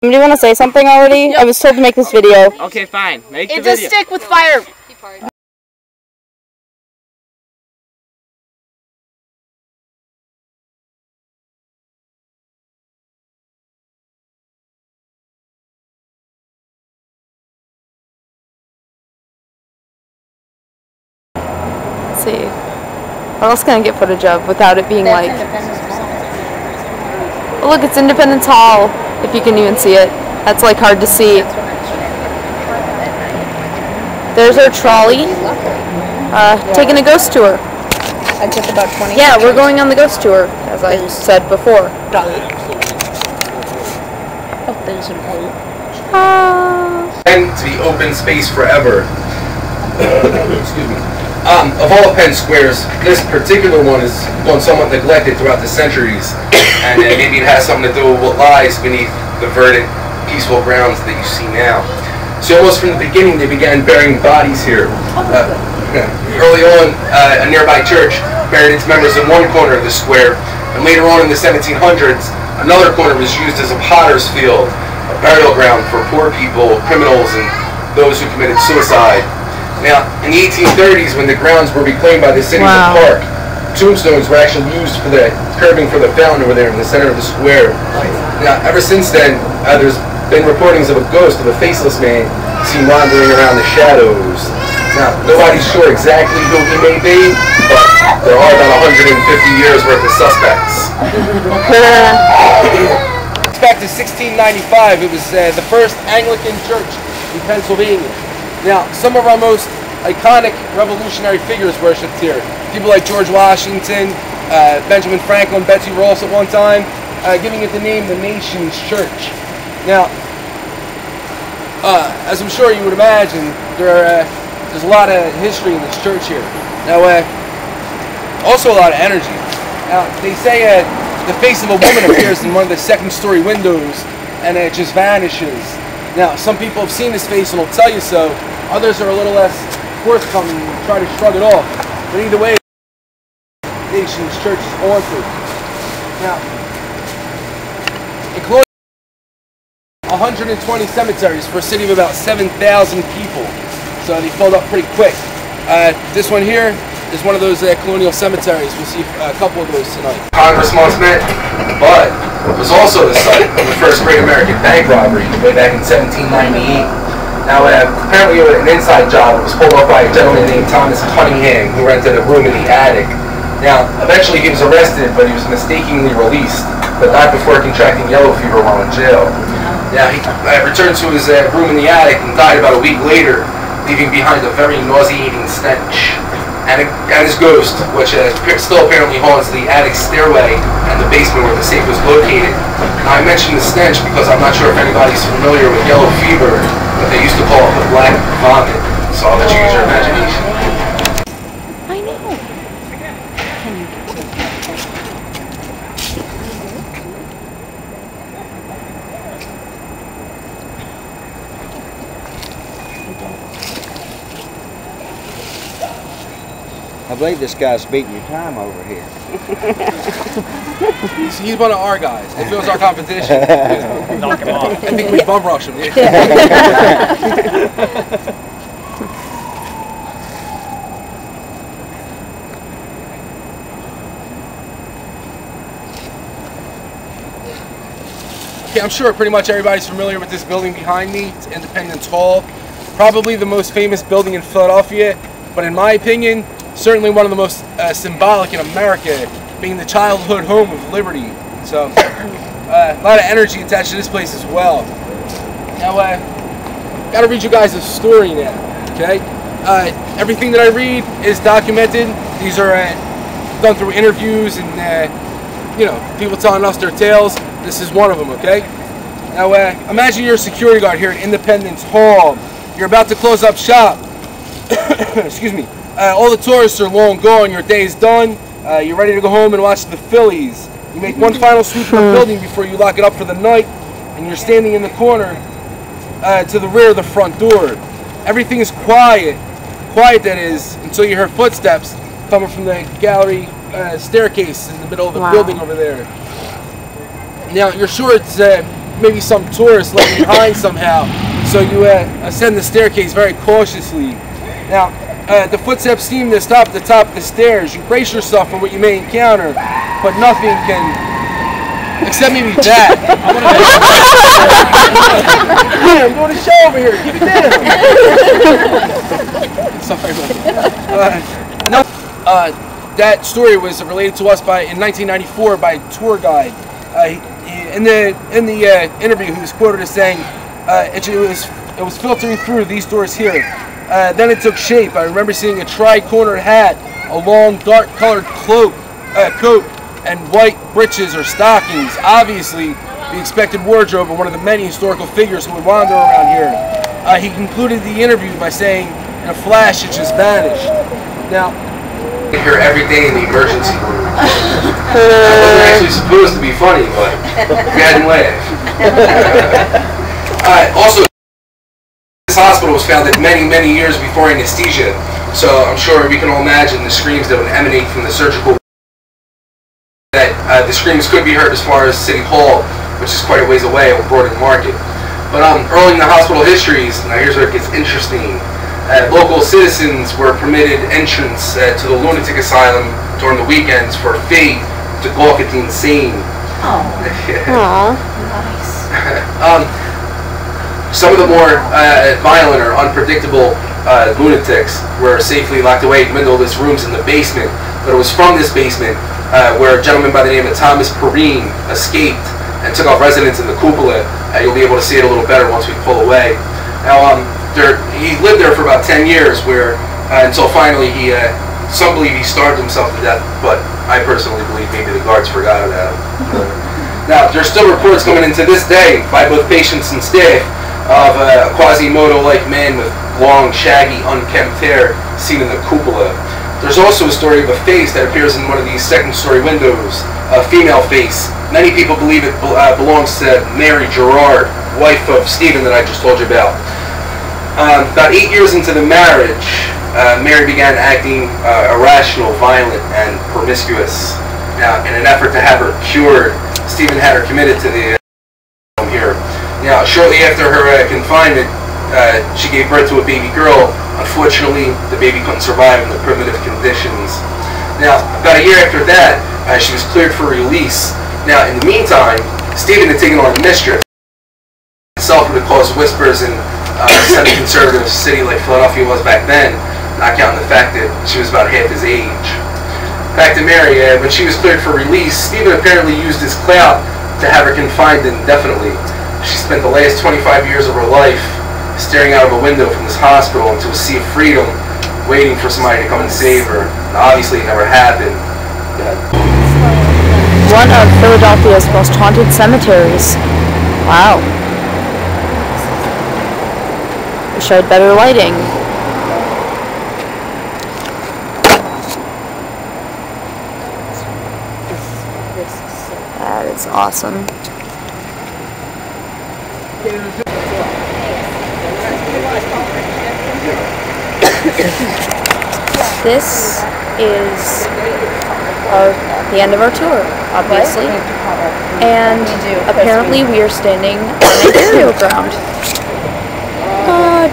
Do you want to say something already? Yep. I was told to make this video. Okay, fine. Make the video. It's a stick with fire. Let's see. What else can I get footage of without it being like... Oh, look, it's Independence Hall, if you can even see it. That's like hard to see. There's our trolley. Taking a ghost tour. I took about 20. Yeah, we're going on the ghost tour, as I said before. And to be open space forever. Excuse me. Of all Penn Squares, this particular one has gone somewhat neglected throughout the centuries, and maybe it has something to do with what lies beneath the verdant, peaceful grounds that you see now. So almost from the beginning, they began burying bodies here. Early on, a nearby church buried its members in one corner of the square, and later on in the 1700s, another corner was used as a potter's field, a burial ground for poor people, criminals, and those who committed suicide. Now, in the 1830s, when the grounds were reclaimed by the city of the park, tombstones were actually used for the curbing for the fountain over there in the center of the square. Now, ever since then, there's been reportings of a ghost of a faceless man seen wandering around the shadows. Now, nobody's sure exactly who he may be, but there are about 150 years worth of suspects. It's back to 1695. It was the first Anglican church in Pennsylvania. Now, some of our most iconic revolutionary figures worshipped here. People like George Washington, Benjamin Franklin, Betsy Ross at one time, giving it the name the Nation's Church. Now, as I'm sure you would imagine, there's a lot of history in this church here. Now, also a lot of energy. Now, they say the face of a woman appears in one of the second-story windows, and it just vanishes. Now, some people have seen this face and will tell you so. Others are a little less forthcoming and try to shrug it off. But either way, the Nation's Church is haunted. Now, it closed 120 cemeteries for a city of about 7,000 people. So they filled up pretty quick. This one here is one of those colonial cemeteries. We'll see a couple of those tonight. Congress once met, but it was also the site of the first great American bank robbery way back in 1798. Now, apparently an inside job was pulled off by a gentleman named Thomas Cunningham, who rented a room in the attic. Now, eventually he was arrested, but he was mistakenly released, but died before contracting yellow fever while in jail. Now, he returned to his room in the attic and died about a week later, leaving behind a very nauseating stench. And his ghost, which still apparently haunts the attic stairway and the basement where the safe was located. Now, I mentioned the stench because I'm not sure if anybody's familiar with yellow fever, but they used to call it the black vomit. So I'll let you use your imagination. I know. I believe this guy's beating your time over here. He's one of our guys. If it was our competition, knock him off. I think we bum rush him. Yeah. Okay, I'm sure pretty much everybody's familiar with this building behind me. It's Independence Hall. Probably the most famous building in Philadelphia, but in my opinion, certainly one of the most symbolic in America, being the childhood home of liberty. So, a lot of energy attached to this place as well. Now, gotta read you guys a story now, okay? Everything that I read is documented. These are done through interviews and, you know, people telling us their tales. This is one of them, okay? Now, imagine you're a security guard here at Independence Hall. You're about to close up shop. Excuse me. All the tourists are long gone, your day is done, you're ready to go home and watch the Phillies. You make one final sweep of the building before you lock it up for the night, and you're standing in the corner to the rear of the front door. Everything is quiet that is, until you hear footsteps coming from the gallery staircase in the middle of the building over there. Now, you're sure it's maybe some tourists left behind somehow. So you ascend the staircase very cautiously. Now, the footsteps seem to stop at the top of the stairs. You brace yourself for what you may encounter, but nothing can, except maybe that. Hey, I'm doing a show over here. Keep it down. Sorry. That story was related to us in 1994 by a tour guide. In the interview, he was quoted as saying, "It was filtering through these doors here. Then it took shape. I remember seeing a tri-cornered hat, a long, dark-colored coat, and white breeches or stockings. Obviously, the expected wardrobe of one of the many historical figures who would wander around here." He concluded the interview by saying, "In a flash, it just vanished." Now, here every day in the emergency room. That wasn't actually supposed to be funny, but go ahead and laugh. Also, this hospital was founded many, many years before anesthesia, so I'm sure we can all imagine the screams that would emanate from the surgical. That the screams could be heard as far as City Hall, which is quite a ways away on Broad Market. But early in the hospital histories, now here's where it gets interesting. Local citizens were permitted entrance to the lunatic asylum during the weekends for a fee to gawk at the insane. Oh. Aww. Nice. Some of the more violent or unpredictable lunatics were safely locked away in windowless rooms in the basement. But it was from this basement where a gentleman by the name of Thomas Perrine escaped and took up residence in the cupola. You'll be able to see it a little better once we pull away. Now, he lived there for about 10 years, until finally some believe he starved himself to death, but I personally believe maybe the guards forgot about him. Now, there's still reports coming in to this day by both patients and staff of a Quasimodo-like man with long, shaggy, unkempt hair seen in the cupola. There's also a story of a face that appears in one of these second-story windows, a female face. Many people believe it belongs to Mary Gerard, wife of Stephen that I just told you about. About 8 years into the marriage, Mary began acting irrational, violent, and promiscuous. Now, in an effort to have her cured, Stephen had her committed to the home here. Now, shortly after her confinement, she gave birth to a baby girl. Unfortunately, the baby couldn't survive in the primitive conditions. Now, about a year after that, she was cleared for release. Now, in the meantime, Stephen had taken on a mistress. Itself would have caused whispers in a semi-conservative city like Philadelphia was back then, not counting the fact that she was about half his age. Back to Mary, when she was cleared for release, Stephen apparently used his clout to have her confined indefinitely. She spent the last 25 years of her life staring out of a window from this hospital into a sea of freedom, waiting for somebody to come and save her. And obviously, it never happened. One of Philadelphia's most haunted cemeteries. Wow. Wish I had better lighting. That is awesome. This is the end of our tour, obviously. And apparently we are standing on a burial ground.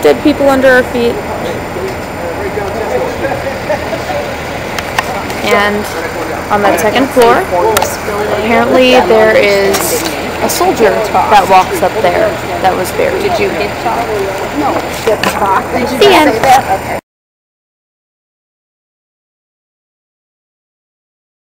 Dead people under our feet. And on that second floor, apparently there is a soldier that walks up there that was buried. Did you get shot? No. The end.